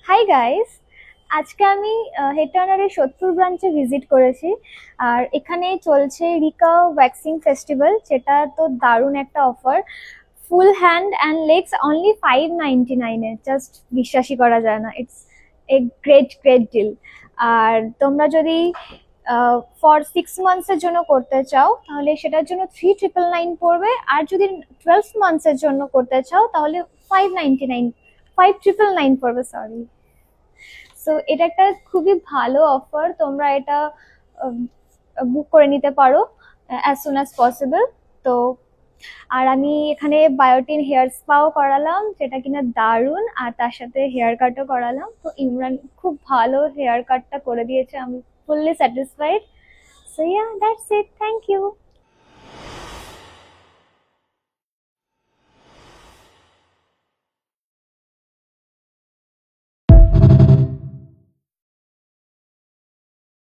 Hi guys, আজকে আমি head টার্নারের Sodepur ব্রাঞ্চে ভিজিট করেছি। আর এখানে চলছে রিকা ওয়্যাক্সিং ফেস্টিভ্যাল, যেটা তো দারুণ একটা offer. Full hand and legs only 599-এ, জাস্ট বিশ্বাসই করা যায় না। It's a great great deal. আর তোমরা যদি ফর 6 মান্থসের জন্য করতে চাও তাহলে সেটার জন্য 3999 পড়বে। আর যদি 12 মান্থসের জন্য করতে চাও তাহলে 599, 5999 পড়বে, সরি। সো এটা একটা খুবই ভালো অফার, তোমরা এটা বুক করে নিতে পারো অ্যাজ সুন অ্যাজ পসিবল। তো আর আমি এখানে বায়োটিন হেয়ার স্পাও করালাম, যেটা কিনা দারুণ, আর তার সাথে হেয়ার কাটও করালাম। তো ইমরান খুব ভালো হেয়ার কাটটা করে দিয়েছে, আমি fully satisfied. So yeah, that's it, thank you.